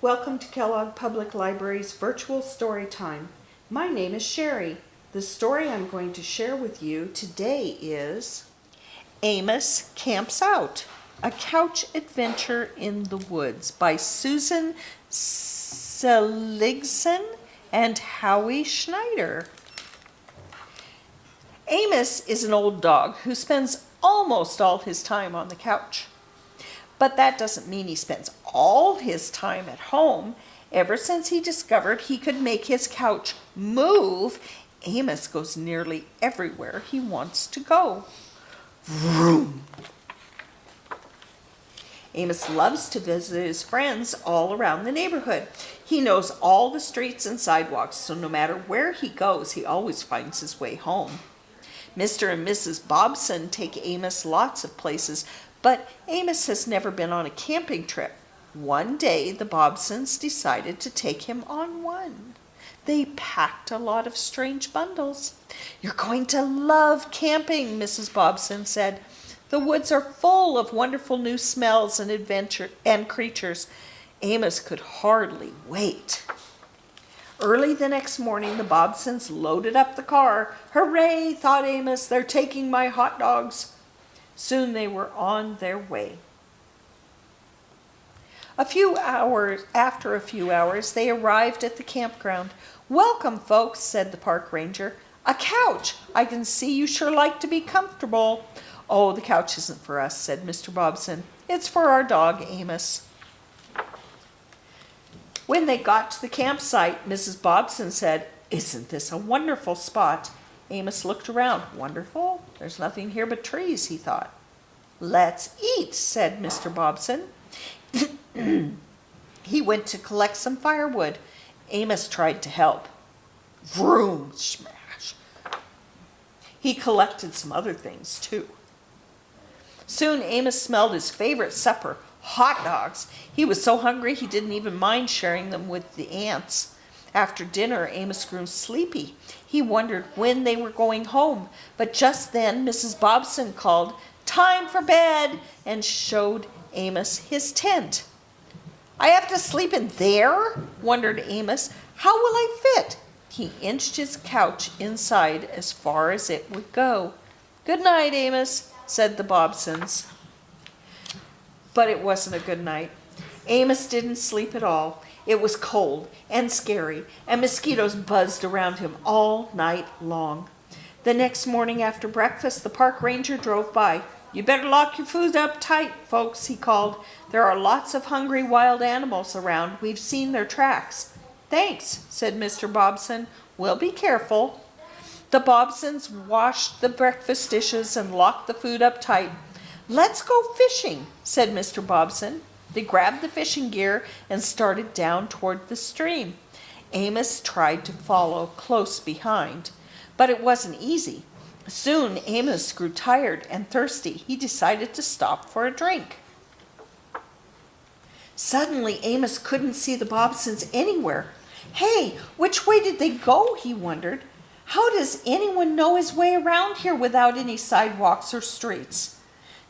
Welcome to Kellogg Public Library's virtual story time. My name is Sherry. The story I'm going to share with you today is Amos Camps Out, a couch adventure in the woods by Susan Seligson and Howie Schneider. Amos is an old dog who spends almost all his time on the couch. But that doesn't mean he spends all his time at home. Ever since he discovered he could make his couch move, Amos goes nearly everywhere he wants to go. Vroom! Amos loves to visit his friends all around the neighborhood. He knows all the streets and sidewalks, so no matter where he goes, he always finds his way home. Mr. and Mrs. Bobson take Amos lots of places, but Amos has never been on a camping trip. One day, the Bobsons decided to take him on one. They packed a lot of strange bundles. "You're going to love camping," Mrs. Bobson said. "The woods are full of wonderful new smells and adventure and creatures." Amos could hardly wait. Early the next morning, the Bobsons loaded up the car. "Hooray," thought Amos, "they're taking my hot dogs." Soon they were on their way. After a few hours, they arrived at the campground. "Welcome, folks," said the park ranger. "A couch! I can see you sure like to be comfortable." "Oh, the couch isn't for us," said Mr. Bobson. "It's for our dog, Amos." When they got to the campsite, Mrs. Bobson said, "Isn't this a wonderful spot?" Amos looked around. "Wonderful? There's nothing here but trees," he thought. "Let's eat," said Mr. Bobson. He went to collect some firewood. Amos tried to help. Vroom, smash. He collected some other things, too. Soon Amos smelled his favorite supper, hot dogs. He was so hungry he didn't even mind sharing them with the ants. After dinner, Amos grew sleepy. He wondered when they were going home, but just then Mrs. Bobson called, "Time for bed," and showed Amos his tent. "I have to sleep in there?" wondered Amos. "How will I fit?" He inched his couch inside as far as it would go. "Good night, Amos," said the Bobsons. But it wasn't a good night. Amos didn't sleep at all. It was cold and scary, and mosquitoes buzzed around him all night long. The next morning after breakfast, the park ranger drove by. "You better lock your food up tight, folks," he called. "There are lots of hungry wild animals around. We've seen their tracks." "Thanks," said Mr. Bobson. "We'll be careful." The Bobsons washed the breakfast dishes and locked the food up tight. "Let's go fishing," said Mr. Bobson. They grabbed the fishing gear and started down toward the stream. Amos tried to follow close behind, but it wasn't easy. Soon Amos grew tired and thirsty. He decided to stop for a drink. Suddenly Amos couldn't see the Bobsons anywhere. "Hey, which way did they go?" he wondered. "How does anyone know his way around here without any sidewalks or streets?"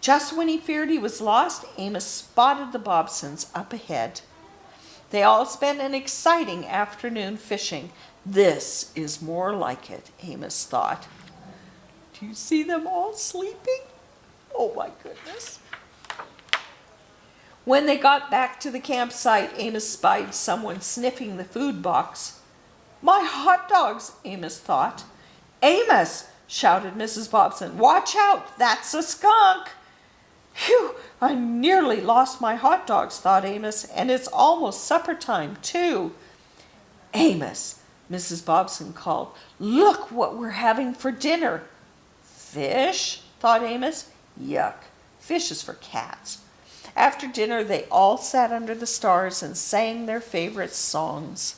Just when he feared he was lost, Amos spotted the Bobsons up ahead. They all spent an exciting afternoon fishing. "This is more like it," Amos thought. "Do you see them all sleeping? Oh my goodness." When they got back to the campsite, Amos spied someone sniffing the food box. "My hot dogs," Amos thought. "Amos!" shouted Mrs. Bobson. "Watch out, that's a skunk." "Phew, I nearly lost my hot dogs," thought Amos, "and it's almost supper time, too." "Amos," Mrs. Bobson called, "look what we're having for dinner." "Fish?" thought Amos. Yuck, fish is for cats. After dinner, they all sat under the stars and sang their favorite songs.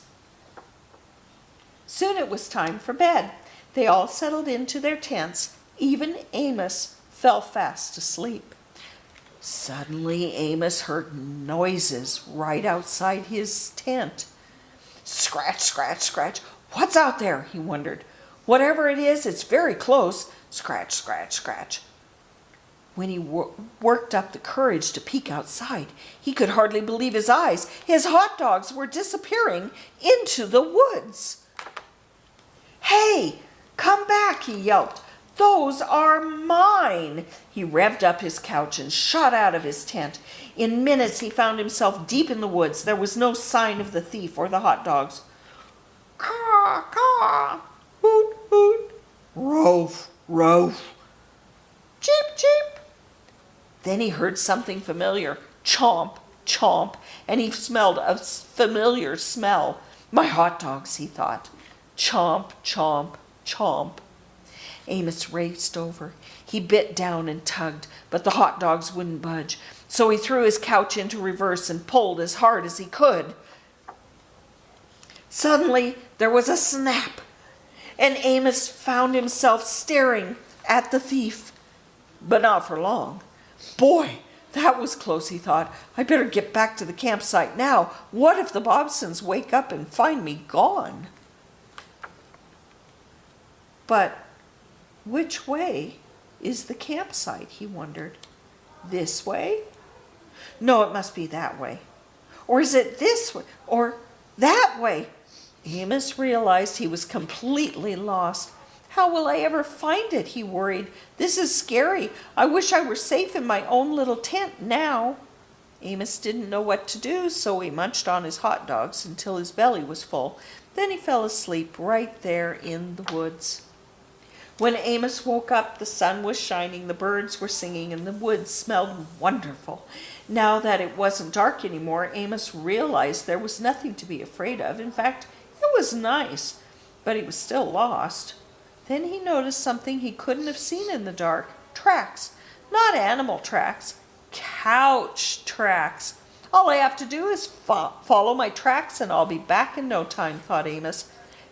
Soon it was time for bed. They all settled into their tents. Even Amos fell fast asleep. Suddenly, Amos heard noises right outside his tent. Scratch, scratch, scratch. "What's out there?" he wondered. "Whatever it is, it's very close." Scratch, scratch, scratch. When he worked up the courage to peek outside, he could hardly believe his eyes. His hot dogs were disappearing into the woods. "Hey, come back," he yelped. "Those are mine." He revved up his couch and shot out of his tent. In minutes he found himself deep in the woods. There was no sign of the thief or the hot dogs. "Caw, caw, hoot, hoot, roof, roof, cheep, cheep." Then he heard something familiar, chomp, chomp, and he smelled a familiar smell. "My hot dogs," he thought. Chomp, chomp, chomp. Amos raced over. He bit down and tugged, but the hot dogs wouldn't budge. So he threw his couch into reverse and pulled as hard as he could. Suddenly, there was a snap, and Amos found himself staring at the thief. But not for long. "Boy, that was close," he thought. "I better get back to the campsite now. What if the Bobsons wake up and find me gone?" But which way is the campsite, he wondered. This way? No, it must be that way. Or is it this way? Or that way? Amos realized he was completely lost. "How will I ever find it?" he worried. "This is scary. I wish I were safe in my own little tent now." Amos didn't know what to do, so he munched on his hot dogs until his belly was full. Then he fell asleep right there in the woods. When Amos woke up, the sun was shining, the birds were singing, and the woods smelled wonderful. Now that it wasn't dark anymore, Amos realized there was nothing to be afraid of. In fact, it was nice, but he was still lost. Then he noticed something he couldn't have seen in the dark. Tracks. Not animal tracks. Couch tracks. "All I have to do is follow my tracks and I'll be back in no time," thought Amos.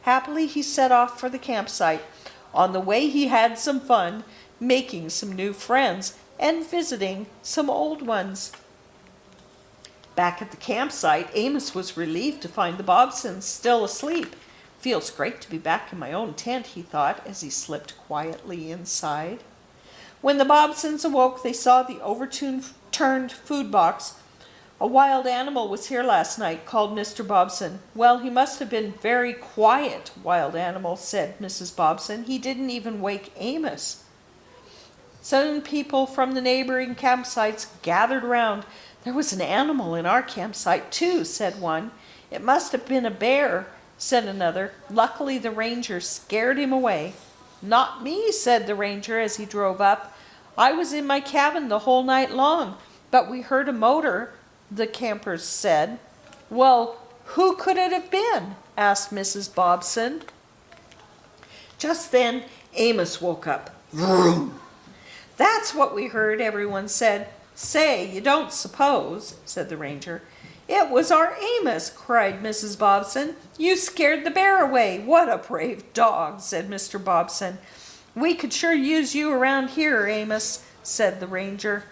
Happily, he set off for the campsite. On the way, he had some fun, making some new friends and visiting some old ones. Back at the campsite, Amos was relieved to find the Bobsons still asleep. "Feels great to be back in my own tent," he thought as he slipped quietly inside. When the Bobsons awoke, they saw the overturned food box. "A wild animal was here last night," called Mr. Bobson. "Well, he must have been very quiet, wild animal," said Mrs. Bobson. "He didn't even wake Amos." Soon people from the neighboring campsites gathered around. "There was an animal in our campsite, too," said one. "It must have been a bear," said another. "Luckily, the ranger scared him away." "Not me," said the ranger as he drove up. "I was in my cabin the whole night long, but we heard a motor," the campers said. "Well, who could it have been?" asked Mrs. Bobson. Just then, Amos woke up. "Vroom!" "That's what we heard," everyone said. "Say, you don't suppose," said the ranger. "It was our Amos," cried Mrs. Bobson. "You scared the bear away. What a brave dog," said Mr. Bobson. "We could sure use you around here, Amos," said the ranger.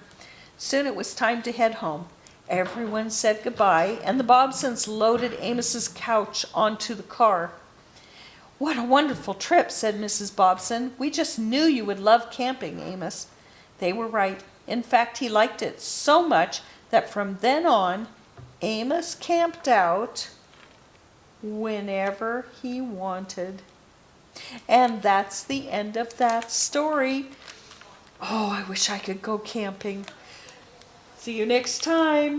Soon it was time to head home. Everyone said goodbye, and the Bobsons loaded Amos's couch onto the car. "What a wonderful trip," said Mrs. Bobson. "We just knew you would love camping, Amos." They were right. In fact, he liked it so much that from then on, Amos camped out whenever he wanted. And that's the end of that story. Oh, I wish I could go camping. See you next time.